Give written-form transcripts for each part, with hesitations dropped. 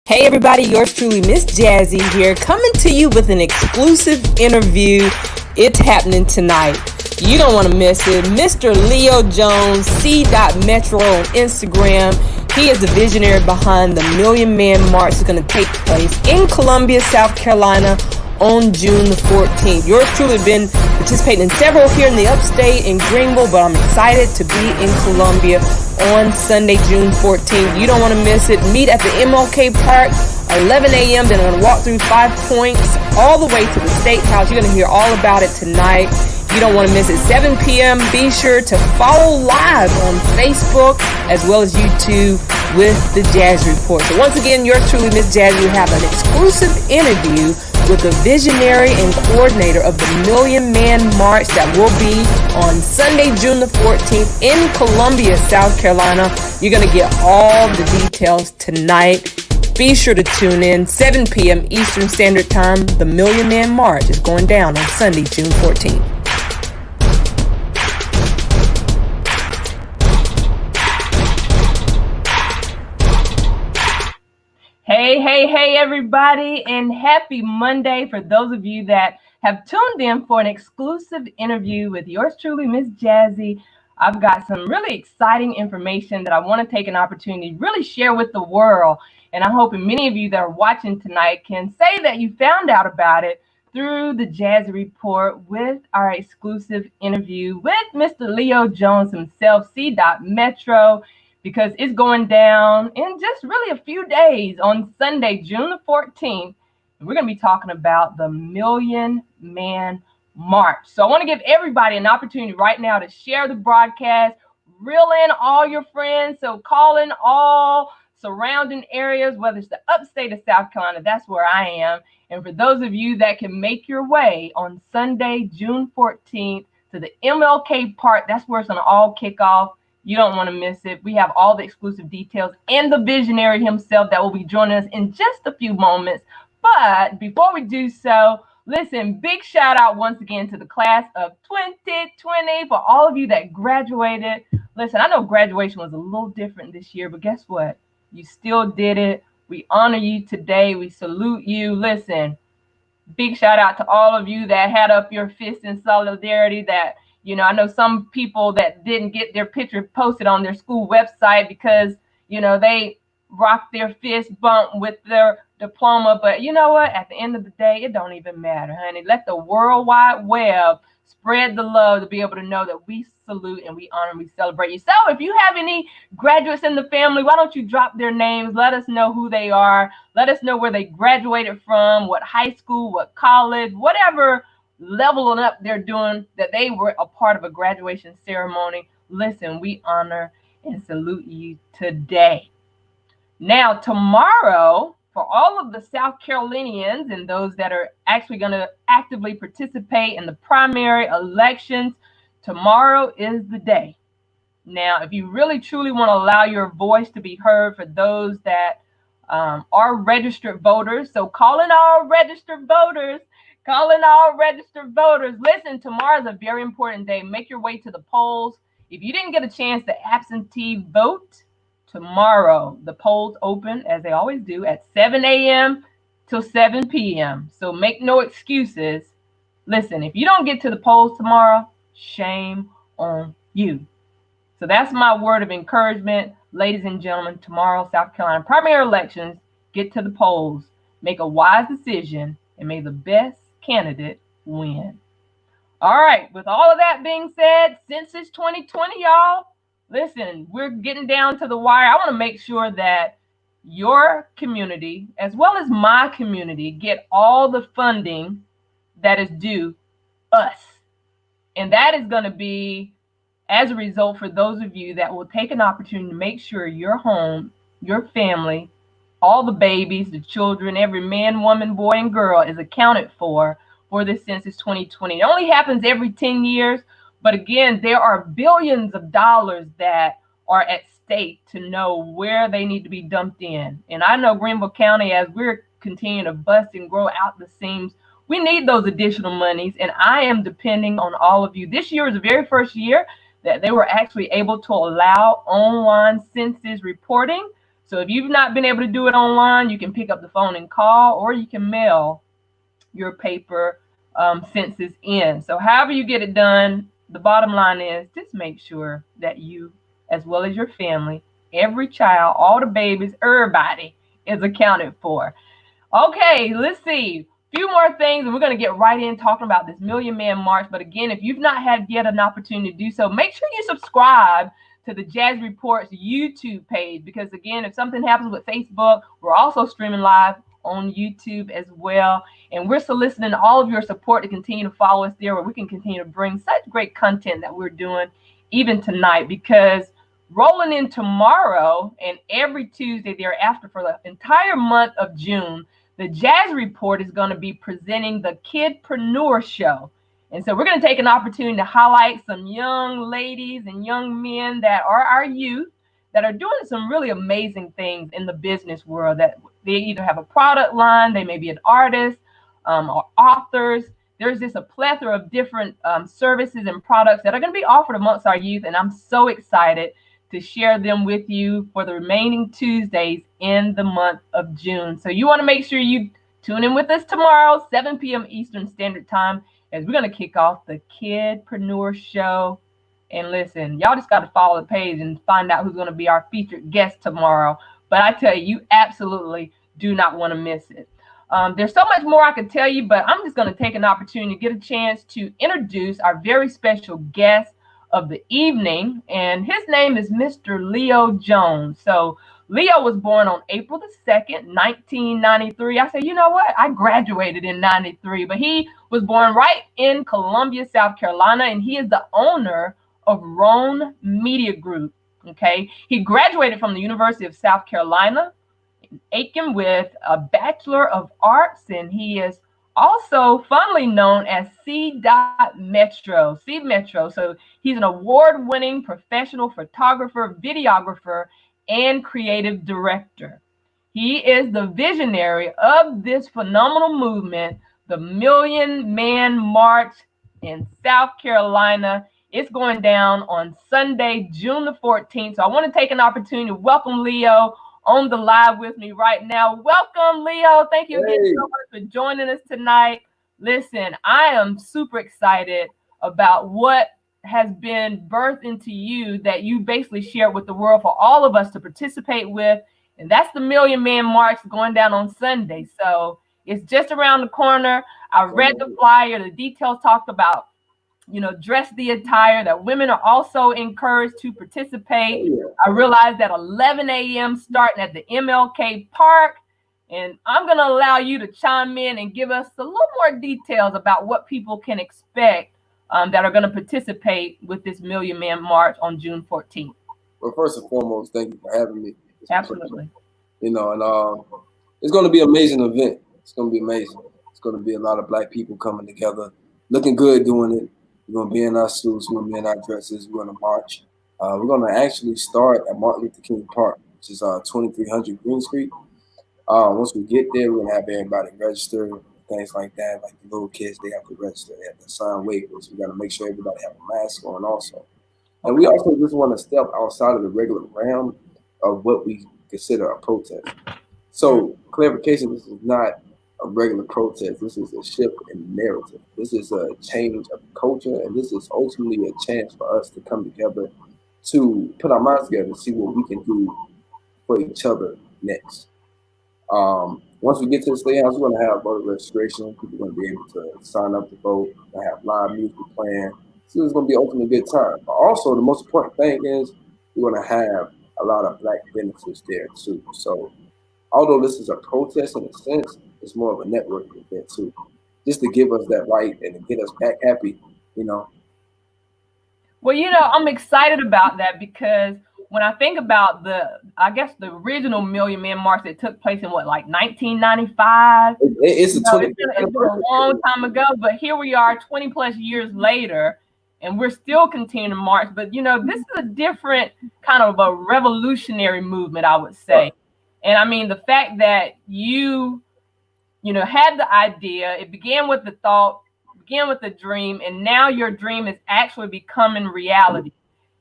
Hey everybody, yours truly, Miss Jazzy here, coming to you with an exclusive interview. It's happening tonight. You don't want to miss it. Mr. Leo Jones, C.Metro on Instagram. He is the visionary behind the Million Man March that's going to take place in Columbia, South Carolina on June the 14th. Yours truly been participating in several here in the upstate in Greenville, but I'm excited to be in Columbia on Sunday, June 14th. You don't want to miss it. Meet at the MLK Park, 11 a.m. Then I'm going to walk through 5 points all the way to the State House. You're going to hear all about it tonight. You don't want to miss it. 7 p.m. Be sure to follow live on Facebook as well as YouTube with the Jazzy Report. So once again, yours truly, Miss Jazzy, will have an exclusive interview with the visionary and coordinator of the Million Man March that will be on Sunday, June the 14th in Columbia, South Carolina. You're going to get all the details tonight. Be sure to tune in, 7 p.m. Eastern Standard Time. The Million Man March is going down on Sunday, June 14th. Hey, everybody, and happy Monday for those of you that have tuned in for an exclusive interview with yours truly, Miss Jazzy. I've got some really exciting information that I want to take an opportunity to really share with the world, and I'm hoping many of you that are watching tonight can say that you found out about it through the Jazzy Report with our exclusive interview with Mr. Leo Jones himself, C.Metro. Because it's going down in just really a few days on Sunday, June the 14th. And we're going to be talking about the Million Man March. So I want to give everybody an opportunity right now to share the broadcast, reel in all your friends. So call in all surrounding areas, whether it's the upstate of South Carolina, that's where I am. And for those of you that can make your way on Sunday, June 14th to the MLK Park, that's where it's going to all kick off. You don't want to miss it. We have all the exclusive details and the visionary himself that will be joining us in just a few moments. But before we do so, listen, big shout out once again to the class of 2020 for all of you that graduated. Listen, I know graduation was a little different this year, but guess what? You still did it. We honor you today. We salute you. Listen, big shout out to all of you that had up your fists in solidarity that I know some people that didn't get their picture posted on their school website because, they rocked their fist bump with their diploma. But you know what? At the end of the day, it don't even matter, honey. Let the World Wide Web spread the love to be able to know that we salute and we honor and we celebrate you. So if you have any graduates in the family, why don't you drop their names? Let us know who they are. Let us know where they graduated from, what high school, what college, whatever leveling up they're doing, that they were a part of a graduation ceremony. Listen, we honor and salute you today. Now, tomorrow, for all of the South Carolinians and those that are actually going to actively participate in the primary elections, tomorrow is the day. Now, if you really truly want to allow your voice to be heard for those that are registered voters, so calling all registered voters. Listen, tomorrow is a very important day. Make your way to the polls. If you didn't get a chance to absentee vote, tomorrow the polls open, as they always do, at 7 a.m. till 7 p.m. So make no excuses. Listen, if you don't get to the polls tomorrow, shame on you. So that's my word of encouragement. Ladies and gentlemen, tomorrow, South Carolina primary elections, get to the polls, make a wise decision, and may the best candidate win. All right, with all of that being said, since it's 2020, y'all, listen, we're getting down to the wire. I want to make sure that your community, as well as my community, get all the funding that is due us. And that is going to be as a result for those of you that will take an opportunity to make sure your home, your family, all the babies, the children, every man, woman, boy, and girl is accounted for this Census 2020. It only happens every 10 years, but again, there are billions of dollars that are at stake to know where they need to be dumped in. And I know Greenville County, as we're continuing to bust and grow out the seams, we need those additional monies, and I am depending on all of you. This year is the very first year that they were actually able to allow online census reporting. So if you've not been able to do it online, you can pick up the phone and call, or you can mail your paper census in. So however you get it done, the bottom line is just make sure that you, as well as your family, every child, all the babies, everybody is accounted for. Okay, let's see. A few more things, and we're going to get right in talking about this Million Man March. But again, if you've not had yet an opportunity to do so, make sure you subscribe to the Jazzy Report's YouTube page, because again, if something happens with Facebook, we're also streaming live on YouTube as well. And we're soliciting all of your support to continue to follow us there, where we can continue to bring such great content that we're doing even tonight, because rolling in tomorrow and every Tuesday thereafter for the entire month of June, the Jazzy Report is going to be presenting the Kidpreneur Show. And so we're going to take an opportunity to highlight some young ladies and young men that are our youth that are doing some really amazing things in the business world, that they either have a product line, they may be an artist, or authors. There's just a plethora of different services and products that are going to be offered amongst our youth. And I'm so excited to share them with you for the remaining Tuesdays in the month of June. So you want to make sure you tune in with us tomorrow, 7 p.m. Eastern Standard Time, as we're going to kick off the Kidpreneur Show. And listen, y'all just got to follow the page and find out who's going to be our featured guest tomorrow. But I tell you, you absolutely do not want to miss it. There's so much more I could tell you, but I'm just going to take an opportunity to get a chance to introduce our very special guest of the evening, and his name is Mr. Leo Jones. So Leo was born on April the 2nd, 1993. I said, you know what? I graduated in 93, but he was born right in Columbia, South Carolina, and he is the owner of Roan Media Group. Okay. He graduated from the University of South Carolina in Aiken with a Bachelor of Arts, and he is also fondly known as C. Metro. C. Metro. So he's an award-winning professional photographer, videographer, and creative director. He is the visionary of this phenomenal movement, the Million Man March in South Carolina. It's going down on Sunday, June the 14th. So I want to take an opportunity to welcome Leo on the live with me right now. Welcome, Leo. Thank you again so much for joining us tonight. Listen, I am super excited about what has been birthed into you that you basically shared with the world for all of us to participate with. And that's the Million Man March going down on Sunday. So it's just around the corner. I read the flyer. The details talked about, dress the attire, that women are also encouraged to participate. I realized that 11 a.m. starting at the MLK Park. And I'm going to allow you to chime in and give us a little more details about what people can expect that are going to participate with this Million Man March on June 14th. Well, first and foremost, thank you for having me. Absolutely. And it's going to be an amazing event. It's going to be amazing. It's going to be a lot of Black people coming together, looking good doing it. We're going to be in our suits. We're going to be in our dresses. We're going to march. We're going to actually start at Martin Luther King Park, which is 2300 Green Street. Once we get there, we're going to have everybody register, things like that. Like the little kids, they have to register. They have to sign waivers. We got to make sure everybody have a mask on also. And we also just want to step outside of the regular realm of what we consider a protest. So, clarification, this is not a regular protest. This is a shift in narrative. This is a change of culture, and this is ultimately a chance for us to come together to put our minds together and see what we can do for each other next. Once we get to the State House, we're going to have voter registration. People are going to be able to sign up to vote. We're going to have live music playing. So it's going to be ultimately a good time. But also, the most important thing is we're going to have a lot of Black businesses there, too. So although this is a protest in a sense, it's more of a networking event too, just to give us that light and to get us back happy, Well, I'm excited about that, because when I think about the original Million Man March that took place in 1995. It's a long time ago, but here we are 20 plus years later, and we're still continuing to march. But this is a different kind of a revolutionary movement, I would say. And I mean, the fact that you had the idea, it began with the thought, began with the dream, and now your dream is actually becoming reality.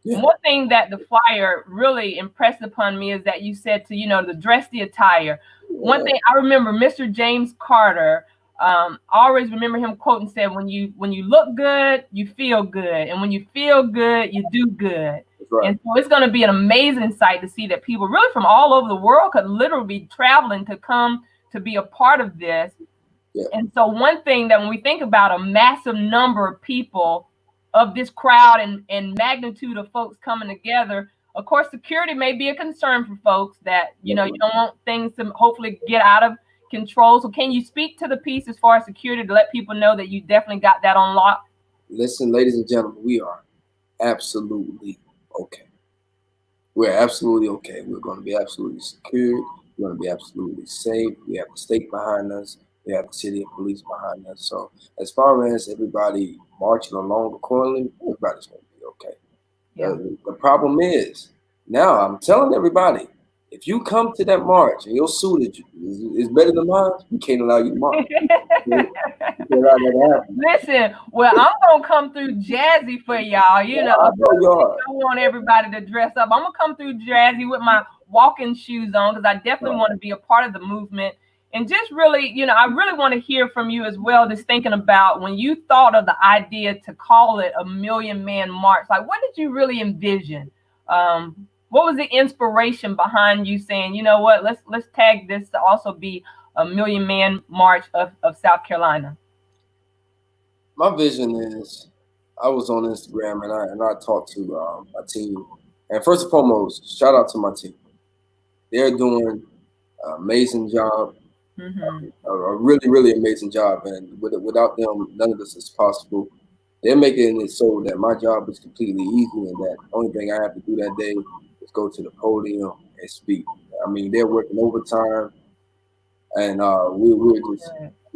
Yeah. One thing that the flyer really impressed upon me is that you said to, to dress the attire. One thing I remember, Mr. James Carter, I always remember him quoting, said, when you look good, you feel good. And when you feel good, you do good. Right. And so it's going to be an amazing sight to see that people really from all over the world could literally be traveling to come to be a part of this. Yeah. And so one thing that when we think about a massive number of people of this crowd and magnitude of folks coming together, of course, security may be a concern for folks that, you don't want things to hopefully get out of control. So can you speak to the piece as far as security to let people know that you definitely got that on lock? Listen, ladies and gentlemen, we are absolutely okay. We're absolutely okay. We're going to be absolutely secure. We're going to be absolutely safe. We have the state behind us. We have the city and police behind us. So as far as everybody marching along accordingly, everybody's going to be okay. Yeah. The problem is, now I'm telling everybody, if you come to that march and your suit is better than mine, we can't allow you to march. Listen, well, I'm gonna come through Jazzy for y'all. I want everybody to dress up. I'm gonna come through Jazzy with my walking shoes on because I definitely want to be a part of the movement. And just really, I really want to hear from you as well. Just thinking about when you thought of the idea to call it a Million Man March, like what did you really envision? What was the inspiration behind you saying, you know what, let's tag this to also be a Million Man March of South Carolina? My vision is, I was on Instagram and I talked to my team. And first and foremost, shout out to my team. They're doing an amazing job, a really, really amazing job. And without them, none of this is possible. They're making it so that my job is completely easy and that the only thing I have to do that day is go to the podium and speak. I mean, they're working overtime, and we're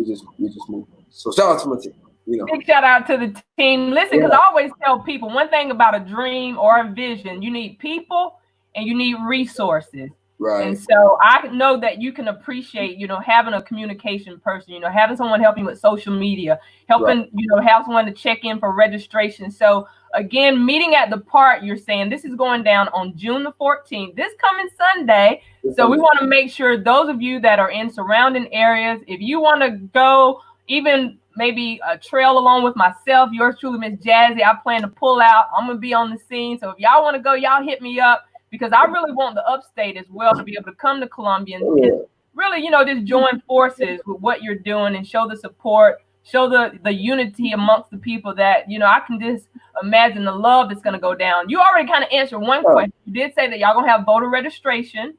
just moving. So shout out to my team. Big shout out to the team. Listen, because I always tell people one thing about a dream or a vision: you need people and you need resources. Right. And so I know that you can appreciate, having a communication person, having someone helping with social media, helping, have someone to check in for registration. So again, meeting at the park, you're saying this is going down on June the 14th, this coming Sunday. So we want to make sure those of you that are in surrounding areas, if you want to go, even maybe a trail along with myself, yours truly, Miss Jazzy, I plan to pull out. I'm going to be on the scene. So if y'all want to go, y'all hit me up. Because I really want the upstate as well to be able to come to Columbia and really, just join forces with what you're doing and show the support, show the unity amongst the people that, I can just imagine the love that's going to go down. You already kind of answered one question. You did say that y'all going to have voter registration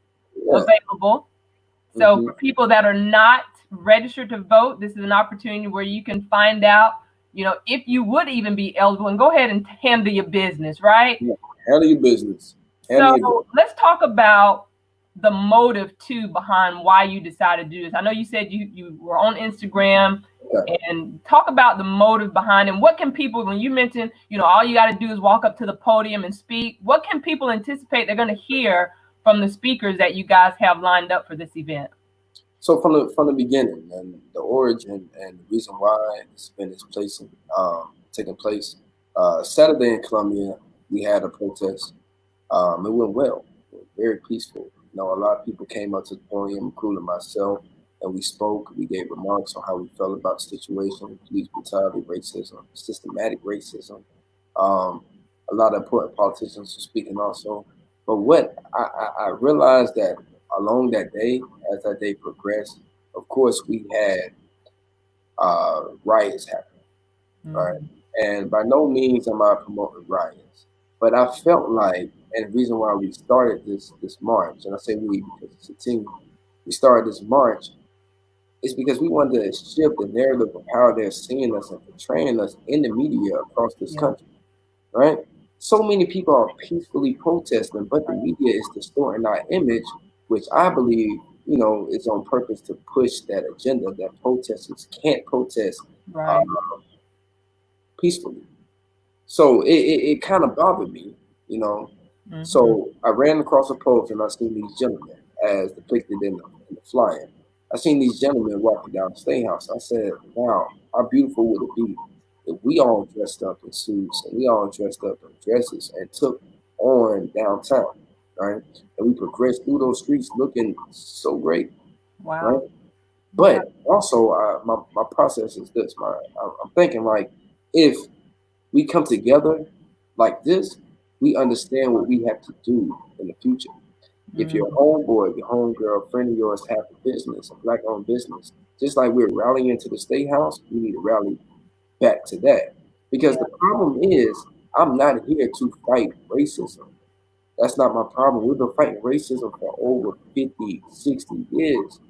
available. So for people that are not registered to vote, this is an opportunity where you can find out, if you would even be eligible, and go ahead and handle your business, right? Yeah, handle your business. So let's talk about the motive too behind why you decided to do this. I know you said you were on Instagram, and talk about the motive behind it. What can people, when you mentioned, all you got to do is walk up to the podium and speak, what can people anticipate they're going to hear from the speakers that you guys have lined up for this event? So from the beginning and the origin and the reason why this event is taking place, Saturday in Columbia, we had a protest. It went well, very peaceful. A lot of people came up to the podium, including myself, and we spoke. We gave remarks on how we felt about the situation, police brutality, racism, systematic racism. A lot of important politicians were speaking also. But what I realized that along that day, as that day progressed, of course, we had riots happening, right? And by no means am I promoting riots, but I felt like, and the reason why we started this march, and I say we because it's a team, we started this march, is because we wanted to shift the narrative of how they're seeing us and portraying us in the media across this country, right? So many people are peacefully protesting, but the media is distorting our image, which I believe, is on purpose to push that agenda that protesters can't protest peacefully. So it kind of bothered me, So I ran across a post and I seen these gentlemen, as depicted in the flyer. I seen these gentlemen walking down the State House. I said, wow, how beautiful would it be if we all dressed up in suits and we all dressed up in dresses and took on downtown, right? And we progressed through those streets looking so great, right? Wow. Yeah. But also, my process is this, I'm thinking like, if we come together like this, we understand what we have to do in the future. If your homeboy, your homegirl, friend of yours have a business, a black-owned business, just like we're rallying to the state house, we need to rally back to that. Because Yeah. the problem is, I'm not here to fight racism. That's not my problem. We've been fighting racism for over 50, 60 years,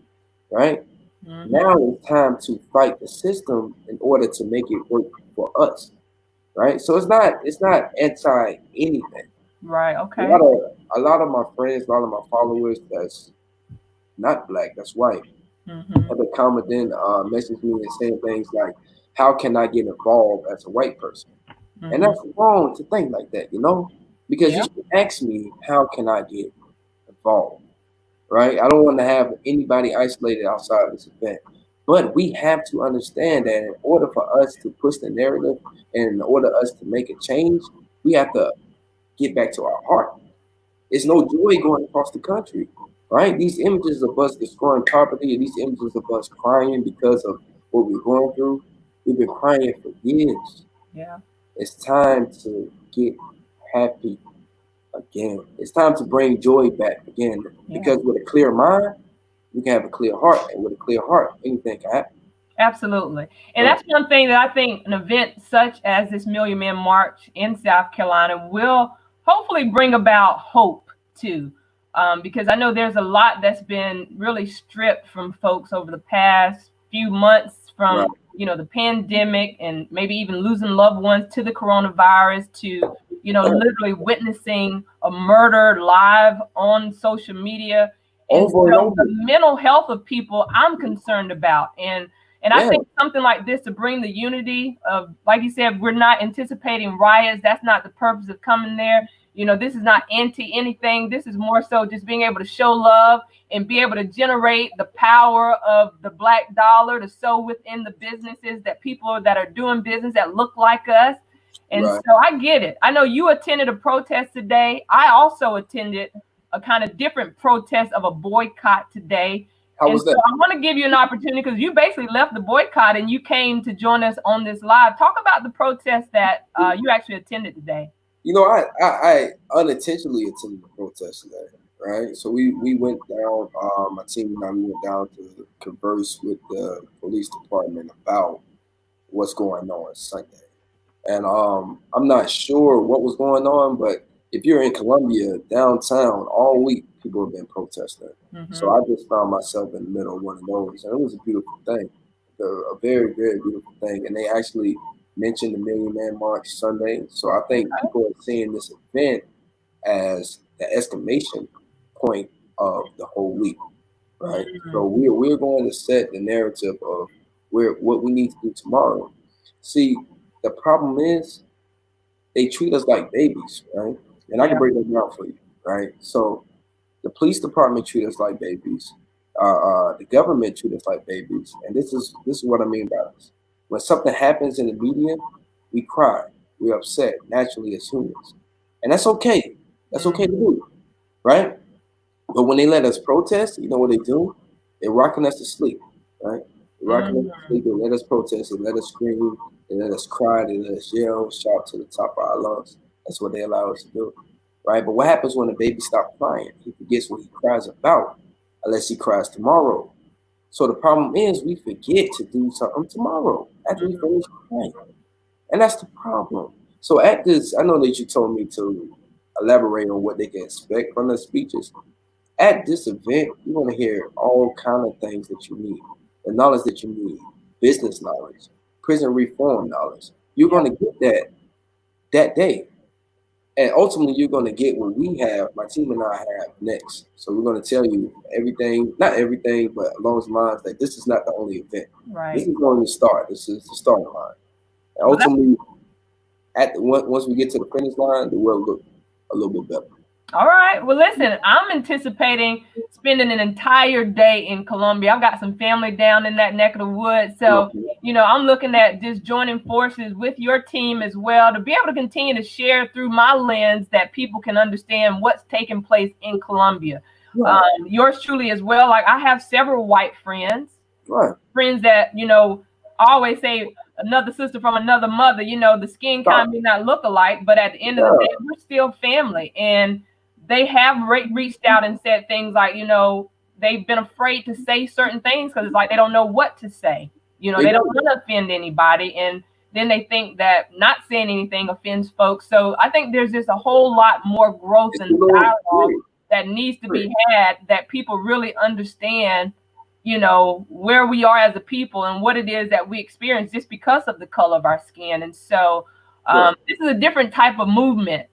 right? Now it's time to fight the system in order to make it work for us, right? So it's not anti anything. Right. A Okay. lot of a lot of my friends, a lot of my followers that's not black, that's white, Mm-hmm. have been commenting, messaging me and saying things like, "How can I get involved as a white person?" And Mm-hmm. that's wrong to think like that, you know, because you Yeah. should ask me, "How can I get involved?" Right? I don't want to have anybody isolated outside of this event. But we have to understand that in order for us to push the narrative and in order us to make a change, we have to get back to our heart. It's no joy going across the country, right? These images of us destroying property and these images of us crying because of what we're going through, we've been crying for years. Yeah. It's time to get happy again. It's time to bring joy back again Yeah. because with a clear mind, we can have a clear heart, and with a clear heart, anything can happen. Absolutely. And Right, that's one thing that I think an event such as this Million Man March in South Carolina will hopefully bring about hope too. Because I know there's a lot that's been really stripped from folks over the past few months right. from, the pandemic and maybe even losing loved ones to the coronavirus to, literally witnessing a murder live on social media. And Over and so the over. mental health of people I'm concerned about. And I Yeah, think something like this to bring the unity of, like you said, we're not anticipating riots. That's not the purpose of coming there. This is not anti anything. This is more so just being able to show love and be able to generate the power of the black dollar to sow within the businesses that people that are doing business that look like us. And right. so I get it. I know you attended a protest today. I also attended a kind of different protest of a boycott today. How And was so that? I want to give you an opportunity because you basically left the boycott and you came to join us on this live. Talk about the protest that you actually attended today. I unintentionally attended the protest today, right? So we went down, my team and I, we went down to converse with the police department about what's going on Sunday. And I'm not sure what was going on, but if you're in Columbia downtown all week, people have been protesting. So Mm-hmm. I just found myself in the middle of one of those, and it was a beautiful thing, a very very beautiful thing. And they actually mentioned the Million Man March Sunday, so I think Okay. people are seeing this event as the exclamation point of the whole week, right? So Mm-hmm. we're going to set the narrative of where what we need to do tomorrow. See, the problem is they treat us like babies, right? And I can Yeah. break that down for you, right? So the police department treat us like babies. The government treat us like babies, and this is what I mean by this. When something happens in the media, we cry, we're upset naturally as humans, and that's okay. That's okay to Mm-hmm. do, right? But when they let us protest, you know what they do? They're rocking us to sleep, right? They're rocking us to sleep. They let us protest. They let us scream. They let us cry. They let us yell, shout to the top of our lungs. That's what they allow us to do, right? But what happens when a baby stops crying? He forgets what he cries about, unless he cries tomorrow. So the problem is we forget to do something tomorrow after we Mm-hmm. finish crying, and that's the problem. So at this, I know that you told me to elaborate on what they can expect from the speeches. At this event, you're going to hear all kind of things that you need, the knowledge that you need, business knowledge, prison reform knowledge. You're Yeah. going to get that day, and ultimately, you're going to get what we have, my team and I have next. So we're going to tell you everything, not everything, but along those lines that this is not the only event. This Right. is only the start. This is the starting line, and Well, that's ultimately, once we get to the finish line, the world look a little bit better. All right. Well, listen, I'm anticipating spending an entire day in Colombia. I've got some family down in that neck of the woods. So, Okay. I'm looking at just joining forces with your team as well to be able to continue to share through my lens that people can understand what's taking place in Colombia. Right. Yours truly as well. Like, I have several white Right. friends that, I always say another sister from another mother, the skin Right. kind may not look alike, but at the end of the Yeah. day, we're still family. And they have reached out and said things like, they've been afraid to say certain things because it's like they don't know what to say. They They don't do. want to offend anybody. And then they think that not saying anything offends folks. So I think there's just a whole lot more growth It's a and little dialogue weird. that needs to Weird. be had, that people really understand where we are as a people and what it is that we experience just because of the color of our skin. And so Right. this is a different type of movement.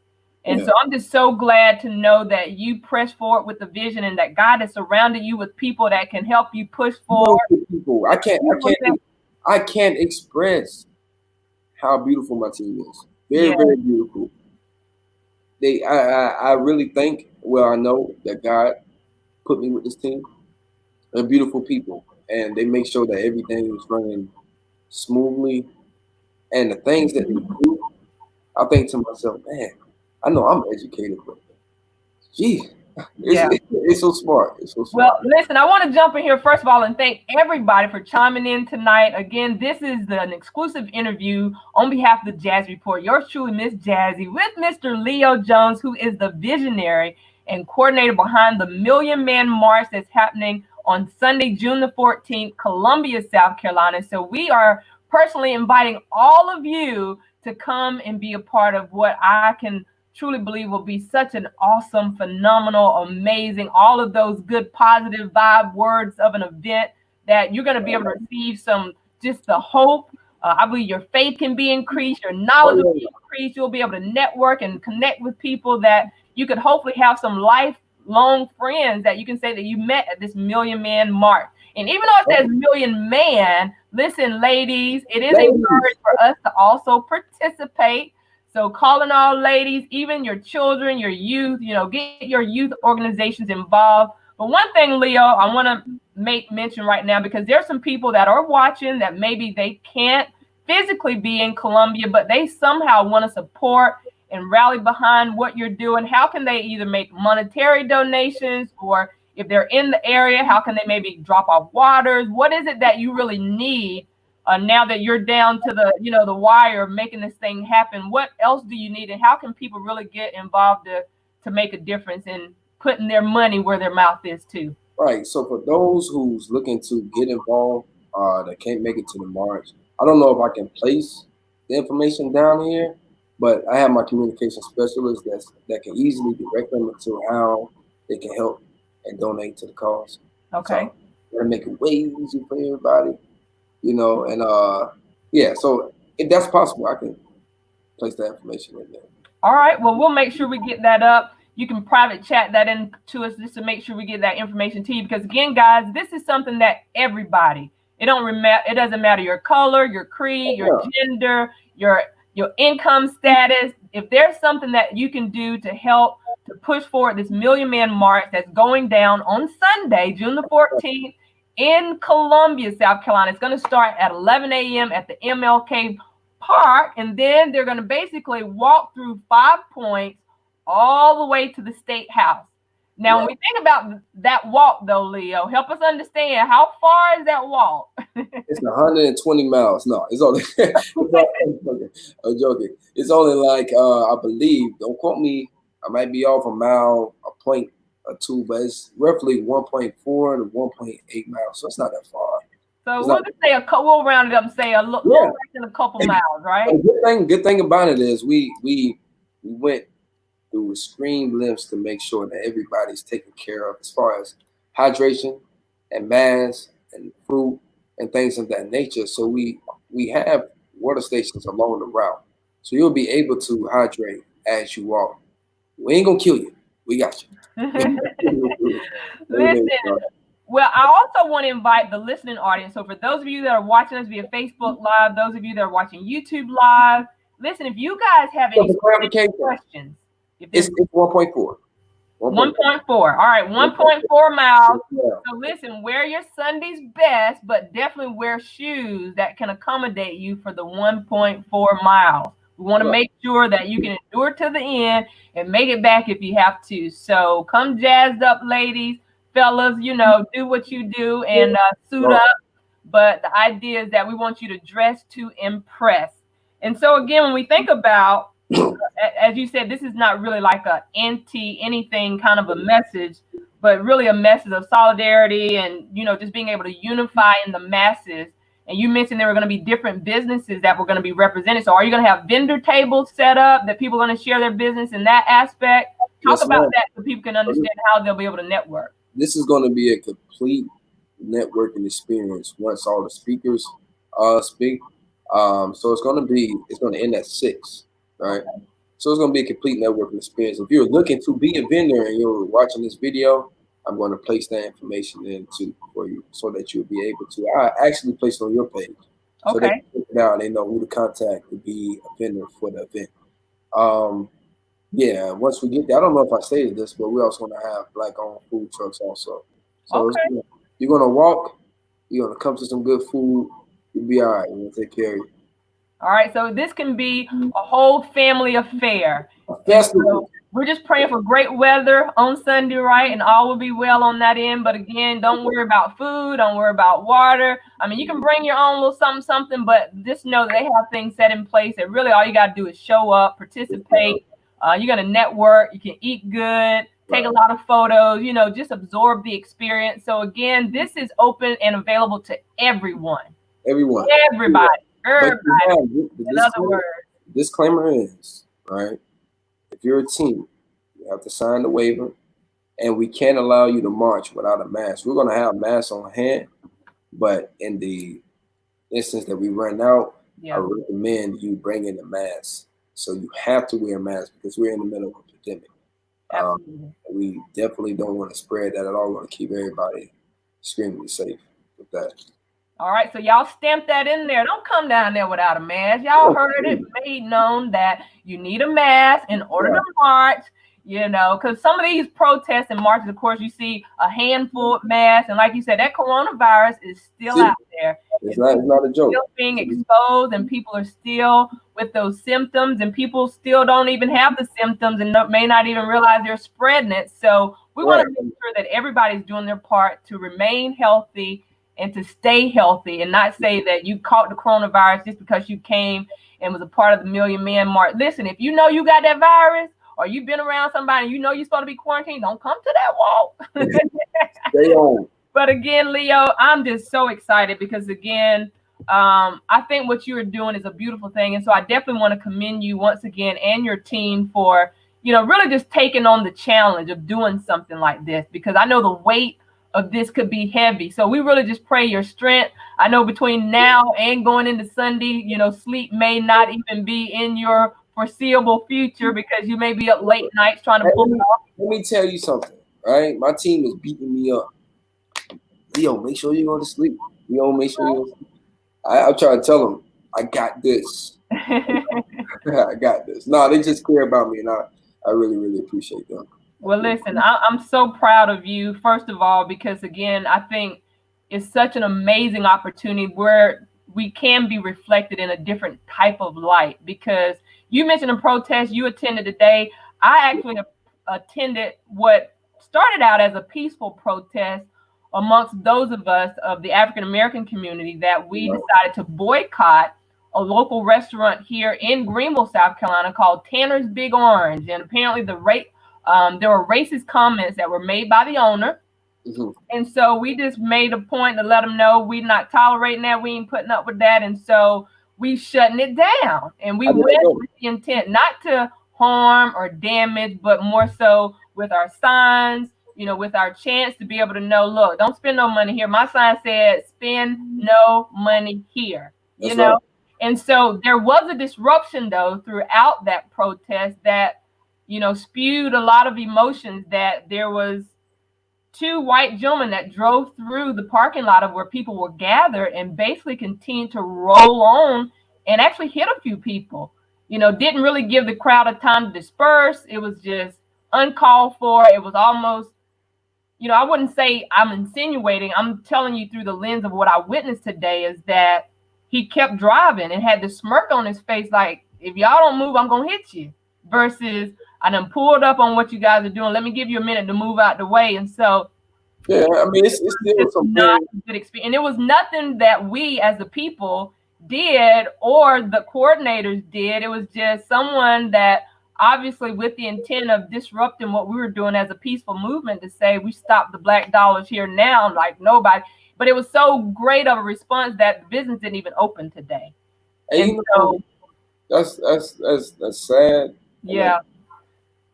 And Yeah. so I'm just so glad to know that you press forward with the vision and that God has surrounded you with people that can help you push forward. Beautiful people. I can't. I People that- can't. I can't express how beautiful my team is. Very, Yeah, very beautiful. I really think. Well, I know that God put me with this team. They're beautiful people, and they make sure that everything is running smoothly. And the things that they do, I think to myself, man, I know I'm educated, but gee, yeah. it's so smart. It's so Well, smart. listen, I want to jump in here first of all and thank everybody for chiming in tonight. Again, this is an exclusive interview on behalf of the Jazz Report. Yours truly, Miss Jazzy, with Mr. Leo Jones, who is the visionary and coordinator behind the Million Man March that's happening on Sunday, June the 14th, Columbia, South Carolina. So we are personally inviting all of you to come and be a part of what I can truly believe will be such an awesome, phenomenal, amazing, all of those good positive vibe words of an event that you're going to be able to receive some, just the hope. I believe your faith can be increased, your Oh knowledge will be yeah, increased. You'll be able to network and connect with people that you could hopefully have some lifelong friends that you can say that you met at this Million Man March. And even though it says Million Man, listen, ladies, it is ladies. encouraged for us to also participate. So calling all ladies, even your children, your youth, get your youth organizations involved. But one thing, Leo, I want to make mention right now, because there's some people that are watching that maybe they can't physically be in Colombia, but they somehow want to support and rally behind what you're doing. How can they either make monetary donations, or if they're in the area, how can they maybe drop off waters? What is it that you really need now that you're down to the wire making this thing happen? What else do you need, and how can people really get involved to make a difference in putting their money where their mouth is too? Right. So for those who's looking to get involved, that can't make it to the march, I don't know if I can place the information down here, but I have my communication specialist that can easily direct them into how they can help and donate to the cause. Okay. So that'll make it way easier for everybody, and yeah. So if that's possible, I can place that information in there. All right. Well, we'll make sure we get that up. You can private chat that in to us just to make sure we get that information to you. Because again, guys, this is something that everybody. It doesn't matter your color, your creed, your Yeah. gender, your income status. If there's something that you can do to help to push forward this Million Man March that's going down on Sunday, June the 14th, in Columbia, South Carolina. It's going to start at 11 a.m. at the MLK Park, and then they're going to basically walk through 5 points all the way to the State House. Now, when Right. we think about that walk, though, Leo, help us understand, how far is that walk? It's 120 miles. No, it's only. I'm joking. I'm joking. It's only like I believe. Don't quote me. I might be off a mile, a point or two, but it's roughly 1.4 to 1.8 miles. So it's not that far. So It's we'll not. just say we'll round it up and say a little Yeah. less than a couple And miles, right? the good thing about it is we went through extreme lengths to make sure that everybody's taken care of as far as hydration and masks and fruit and things of that nature. So we have water stations along the route, so you'll be able to hydrate as you walk. We ain't gonna kill you. We got you. Amen. Listen, well, I also want to invite the listening audience. So for those of you that are watching us via Facebook Live, those of you that are watching YouTube Live, listen, if you guys have So any for clarification, questions, if there's it's 1.4. 1.4. 1.4. All right, 1.4 miles. So listen, wear your Sunday's best, but definitely wear shoes that can accommodate you for the 1.4 miles. We want to make sure that you can endure to the end and make it back if you have to. So come jazzed up, ladies, fellas, do what you do and suit up. But the idea is that we want you to dress to impress. And so again, when we think about, as you said, this is not really like a anti anything kind of a message, but really a message of solidarity and, just being able to unify in the masses. And you mentioned there were going to be different businesses that were going to be represented. So are you going to have vendor tables set up that people are going to share their business in that aspect? Talk about that so people can understand how they'll be able to network. This is going to be a complete networking experience once all the speakers speak. So it's going to end at 6, right? So it's going to be a complete networking experience. If you're looking to be a vendor and you're watching this video, I'm going to place that information in too for you so that you'll be able to. I actually place it on your page. So they can check it out and they know who to contact to be a vendor for the event. Yeah, once we get there, I don't know if I stated this, but we're also going to have black-owned food trucks also. So you're going to walk, you're going to come to some good food, you'll be all right. We'll take care of you. All right, so this can be a whole family affair. So we're just praying for great weather on Sunday, right? And all will be well on that end. But again, don't worry about food. Don't worry about water. I mean, you can bring your own little something, but just know that they have things set in place that really all you got to do is show up, participate. You're going to network. You can eat good, take a lot of photos, just absorb the experience. So again, this is open and available to everyone. Everybody. In other words, disclaimer is, right, if you're a team, you have to sign the waiver, and we can't allow you to march without a mask. We're going to have masks on hand, but in the instance that we run out, I recommend you bring in a mask. So you have to wear a mask because we're in the middle of a pandemic. We definitely don't want to spread that at all. We want to keep everybody extremely safe with that. All right, so y'all stamp that in there. Don't come down there without a mask. Y'all heard it made known that you need a mask in order to march, because some of these protests and marches, of course, you see a handful of masks. And like you said, that coronavirus is still out there. It's not a joke. Still being exposed, and people are still with those symptoms, and people still don't even have the symptoms and may not even realize they're spreading it. So we want to make sure that everybody's doing their part to remain healthy and to stay healthy, and not say that you caught the coronavirus just because you came and was a part of the Million Man March. Listen, if you know you got that virus or you've been around somebody and you're supposed to be quarantined, don't come to that walk. Stay home. But again, Leo, I'm just so excited because, again, I think what you are doing is a beautiful thing. And so I definitely want to commend you once again and your team for, really just taking on the challenge of doing something like this, because I know the weight of this could be heavy. So we really just pray your strength. I know between now and going into Sunday, sleep may not even be in your foreseeable future because you may be up late nights trying to pull it off. Let me tell you something, right? My team is beating me up. Leo, make sure you go to sleep. Make sure you go to sleep. I try to tell them, I got this. I got this. No, they just care about me, and I really, really appreciate them. Well, listen, I'm so proud of you, first of all, because, again, I think it's such an amazing opportunity where we can be reflected in a different type of light. Because you mentioned a protest you attended today. I actually attended what started out as a peaceful protest amongst those of us of the African-American community that we decided to boycott a local restaurant here in Greenville, South Carolina called Tanner's Big Orange. And apparently there were racist comments that were made by the owner. And so we just made a point to let them know we're not tolerating that. We ain't putting up with that. And so we shutting it down. And we went with the intent not to harm or damage, but more so with our signs, with our chance to be able to know, look, don't spend no money here. My sign said, spend no money here, And so there was a disruption, though, throughout that protest that, spewed a lot of emotions. That there was 2 white gentlemen that drove through the parking lot of where people were gathered and basically continued to roll on and actually hit a few people. Didn't really give the crowd a time to disperse. It was just uncalled for. It was almost, I wouldn't say I'm insinuating. I'm telling you through the lens of what I witnessed today is that he kept driving and had this smirk on his face, like, if y'all don't move, I'm gonna hit you. Versus, I done pulled up on what you guys are doing. Let me give you a minute to move out the way. And so Yeah, I mean, it's still it's some not very. a good experience. And it was nothing that we as the people did or the coordinators did. It was just someone that obviously with the intent of disrupting what we were doing as a peaceful movement to say we stop the black dollars here now, like nobody. But it was so great of a response that the business didn't even open today. And And you know, so, that's sad, and yeah.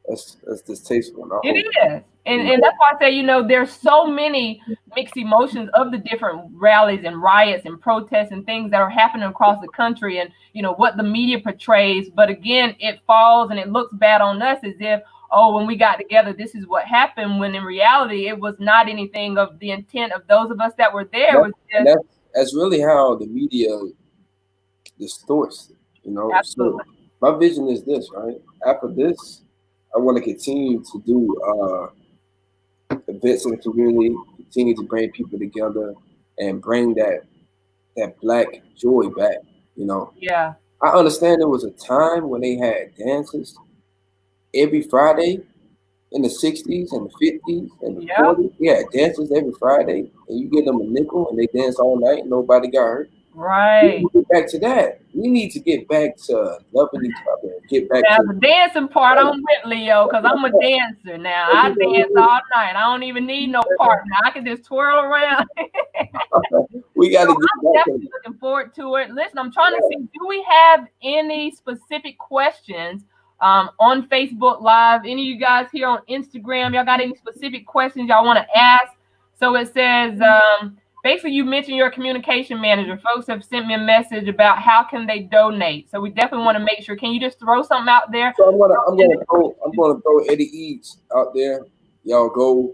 that's distasteful. And I It hope, is. you And that's why I say, there's so many mixed emotions of the different rallies and riots and protests and things that are happening across the country and, what the media portrays. But again, it falls and it looks bad on us as if, oh, when we got together, this is what happened. When in reality, it was not anything of the intent of those of us that were there. It that, was and just that's really how the media distorts it, So absolutely. my vision is this, right? After this, I want to continue to do events in the community, continue to bring people together, and bring that black joy back. You know, Yeah. I understand there was a time when they had dances every Friday in the 60s and the 50s and the Yeah. 40s. We had dances every Friday, and you give them a nickel and they dance all night and nobody got hurt. We need Right. to get back to that. We need to get back to loving each other. Get back Now to the dancing part, I'm with Leo because I'm a dancer now. I dance all night. I don't even need no partner. I can just twirl around. we got So to get I'm back to definitely looking forward to it. Listen, I'm trying to see, do we have any specific questions on Facebook Live? Any of you guys here on Instagram, y'all got any specific questions y'all want to ask? So it says, basically, you mentioned your communication manager. Folks have sent me a message about how can they donate. So we definitely want to make sure. Can you just throw something out there? So I'm gonna throw Eddie Eads out there. Y'all go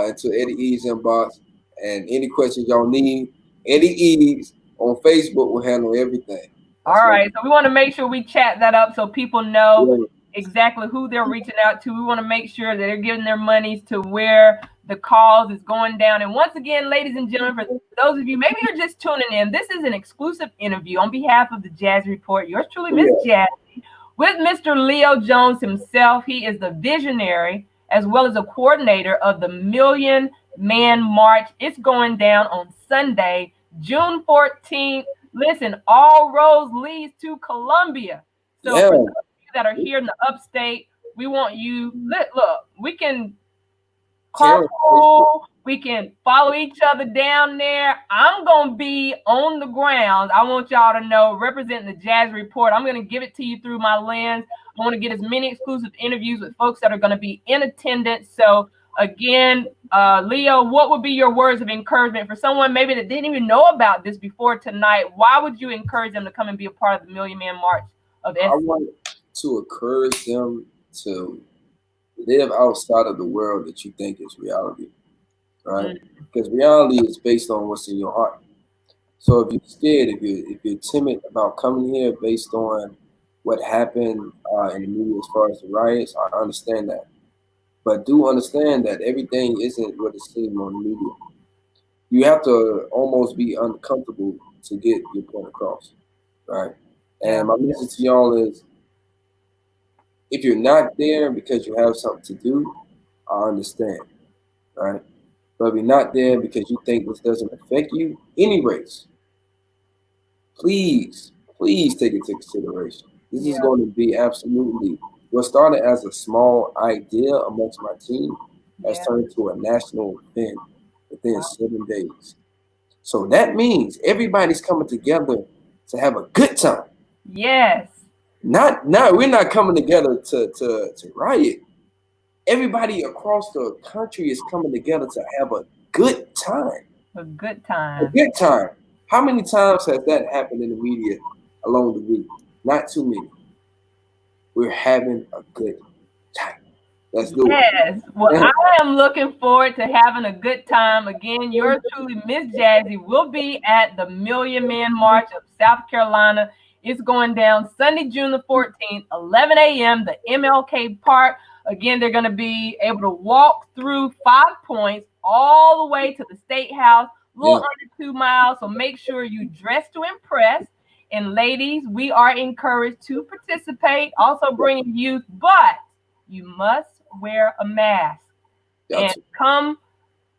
into Eddie Eads inbox and any questions y'all need. Eddie Eads on Facebook will handle everything. All That's what. right. So we want to make sure we chat that up so people know Yeah. exactly who they're reaching out to. We want to make sure that they're giving their monies to where the cause is going down. And once again, ladies and gentlemen, for those of you, maybe you're just tuning in, this is an exclusive interview on behalf of the Jazzy Report. Yours truly, Miss Yeah. Jazzy, with Mr. Leo Jones himself. He is the visionary as well as a coordinator of the Million Man March. It's going down on Sunday, June 14th. Listen, all roads leads to Columbia. So Yeah. for those of you that are here in the upstate, we want you, look, we can Terrence, carpool, we can follow each other down there. I'm going to be on the ground. I want y'all to know, representing the Jazzy Report, I'm going to give it to you through my lens. I want to get as many exclusive interviews with folks that are going to be in attendance. So again, Leo, what would be your words of encouragement for someone maybe that didn't even know about this before tonight? Why would you encourage them to come and be a part of the Million Man March of I SC? want to encourage them to live outside of the world that you think is reality, right? Because reality is based on what's in your heart. So if you're scared, if you're timid about coming here based on what happened in the media as far as the riots, I understand that. But do understand that everything isn't what it seems on the media. You have to almost be uncomfortable to get your point across, right? Yeah. And my message to y'all is, if you're not there because you have something to do, I understand, right? But if you're not there because you think this doesn't affect you, any race, please take it into consideration. This is Yeah. going to be absolutely what started as a small idea amongst my team has Yeah. turned into a national event within 7 days. So that means everybody's coming together to have a good time. Yes. Not we're not coming together to riot. Everybody across the country is coming together to have a good time. A good A time. good time. How many times has that happened in the media along the week? Not too many. We're having a good time. Let's do Yes. Well, it. I am looking forward to having a good time. Again, yours truly, Miss Jazzy, will be at the Million Man March of South Carolina. It's going down Sunday, June the 14th, 11 a.m., the MLK Park. Again, they're going to be able to walk through 5 points all the way to the State House, a little under 2 miles. So make sure you dress to impress. And ladies, we are encouraged to participate, also bringing youth, but you must wear a mask. And come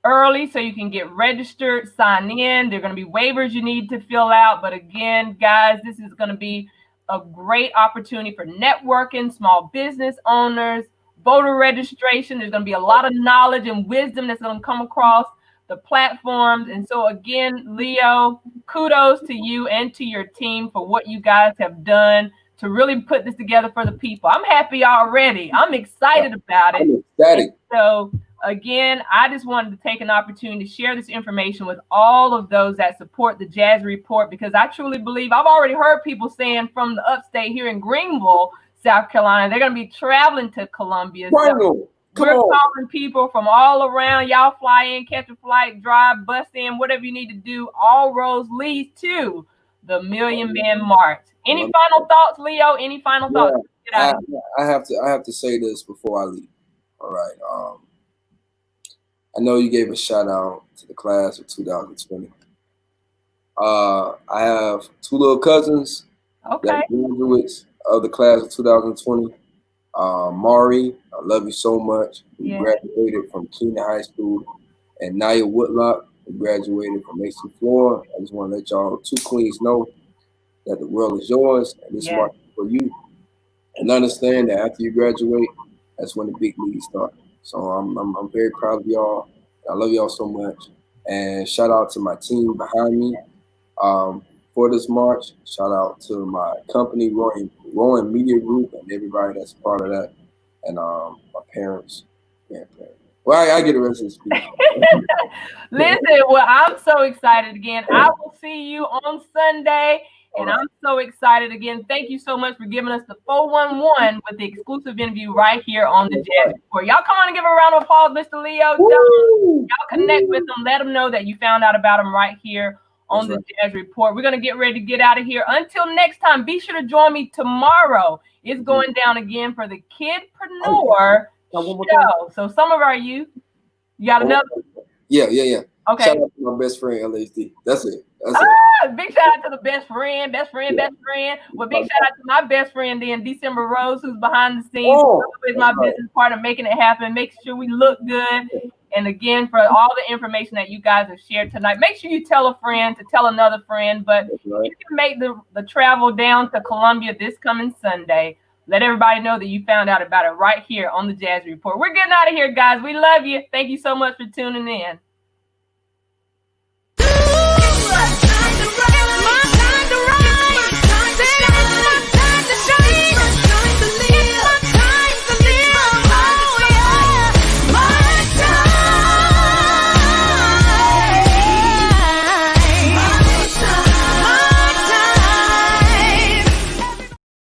early so you can get registered, sign in. There are going to be waivers you need to fill out. But again, guys, this is going to be a great opportunity for networking, small business owners, voter registration. There's going to be a lot of knowledge and wisdom that's going to come across the platforms. And so again, Leo, kudos to you and to your team for what you guys have done to really put this together for the people. I'm happy already. I'm excited about it. I'm ecstatic. So again, I just wanted to take an opportunity to share this information with all of those that support the Jazzy Report, because I truly believe, I've already heard people saying from the upstate here in Greenville, South Carolina, they're going to be traveling to Columbia. So we're calling people from all around. Y'all fly in, catch a flight, drive, bus in, whatever you need to do. All roads lead to the Million Man March. Any final thoughts, Leo? Any final thoughts? I have to say this before I leave. All right. I know you gave a shout out to the class of 2020. I have 2 little cousins that are graduates of the class of 2020. Mari, I love you so much. We graduated from Keene High School. And Naya Woodlock, who graduated from Mason, Florida. I just want to let y'all 2 queens know that the world is yours and this market for you. And understand that after you graduate, that's when the big leagues start. So I'm very proud of y'all. I love y'all so much. And shout out to my team behind me for this march. Shout out to my company, Rowan Media Group, and everybody that's part of that. And my parents, grandparents. Well, I get the rest of the speech. Listen, well, I'm so excited again. I will see you on Sunday. And I'm so excited again. Thank you so much for giving us the 411 with the exclusive interview right here on the Jazzy Report. Y'all come on and give a round of applause, Mr. Leo. Y'all connect with them. Let them know that you found out about them right here on the Jazzy Report. We're going to get ready to get out of here. Until next time, be sure to join me tomorrow. It's going down again for the Kidpreneur show. So some of our youth, you got another? Yeah. Okay. Shout out to my best friend, LHD. That's it. Big shout out to the best friend. Well, big shout out to my best friend then, December Rose, who's behind the scenes. Is my business partner, making it happen, making sure we look good. And again, for all the information that you guys have shared tonight, make sure you tell a friend to tell another friend. But you can make the travel down to Columbia this coming Sunday. Let everybody know that you found out about it right here on the Jazzy Report. We're getting out of here, guys. We love you. Thank you so much for tuning in.